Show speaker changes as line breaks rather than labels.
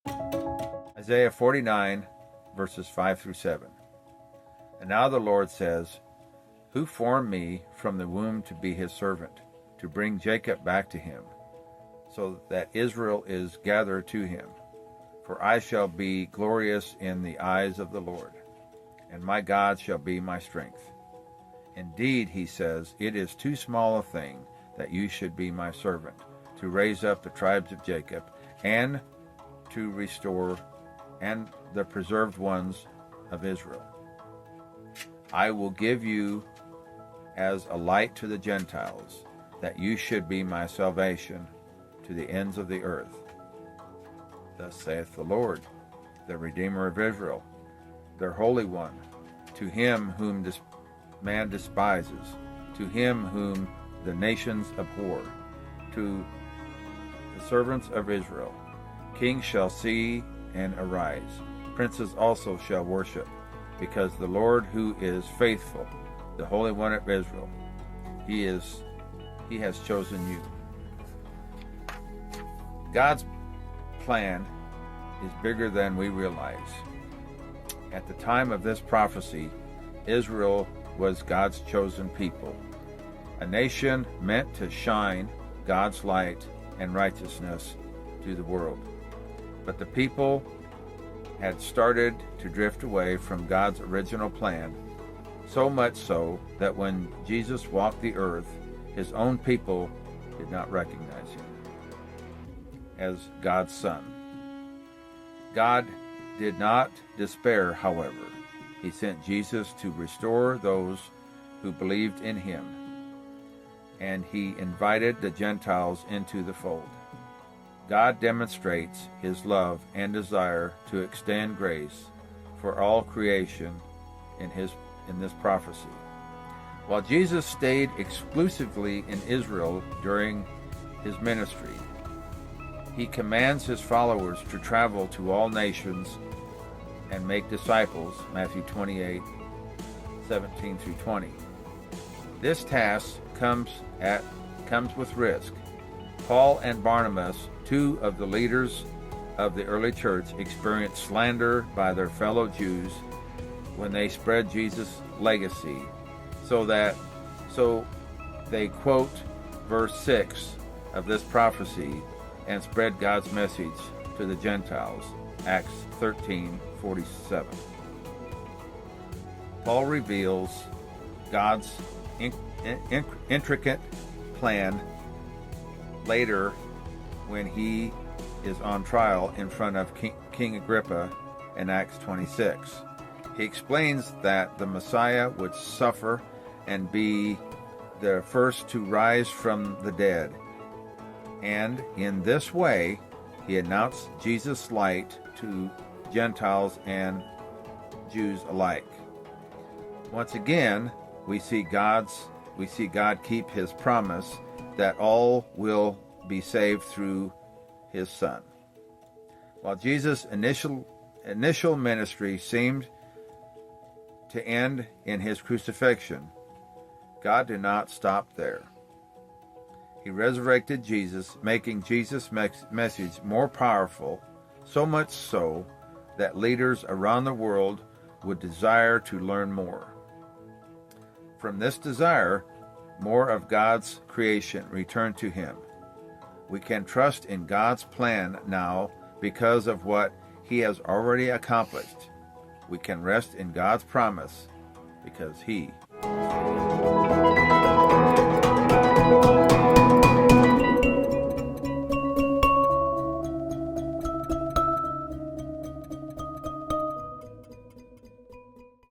Isaiah 49, verses 5 through 7. And now the Lord says, Who formed me from the womb to be his servant, to bring Jacob back to him, so that Israel is gathered to him? For I shall be glorious in the eyes of the Lord, and my God shall be my strength. Indeed, he says, it is too small a thing that you should be my servant, to raise up the tribes of Jacob, and to restore and the preserved ones of Israel. I will give you as a light to the Gentiles, that you should be my salvation to the ends of the earth. Thus saith the Lord, the Redeemer of Israel, their Holy One, to him whom man despises, to him whom the nations abhor, to the servants of Israel. Kings shall see and arise, princes also shall worship, because the Lord who is faithful, the Holy One of Israel, he has chosen you. God's plan is bigger than we realize. At the time of this prophecy, Israel was God's chosen people, a nation meant to shine God's light and righteousness to the world. But the people had started to drift away from God's original plan, so much so that when Jesus walked the earth, his own people did not recognize him as God's Son. God did not despair, however. He sent Jesus to restore those who believed in him, and he invited the Gentiles into the fold. God demonstrates his love and desire to extend grace for all creation in this prophecy. While Jesus stayed exclusively in Israel during his ministry, he commands his followers to travel to all nations and make disciples, Matthew 28, 17 through 20. This task comes with risk. Paul and Barnabas, two of the leaders of the early church, experienced slander by their fellow Jews when they spread Jesus' legacy, so they quote verse 6 of this prophecy and spread God's message to the Gentiles, Acts 13:47. Paul reveals God's intricate plan later when he is on trial in front of King Agrippa in Acts 26. He explains that the Messiah would suffer and be the first to rise from the dead. And in this way, he announced Jesus' light to Gentiles and Jews alike. Once again, we see God keep his promise that all will be saved through his Son. While Jesus' initial ministry seemed to end in his crucifixion, God did not stop there. He resurrected Jesus, making Jesus' message more powerful, so much so that leaders around the world would desire to learn more. From this desire, more of God's creation returned to him. We can trust in God's plan now because of what he has already accomplished. We can rest in God's promise because he is faithful.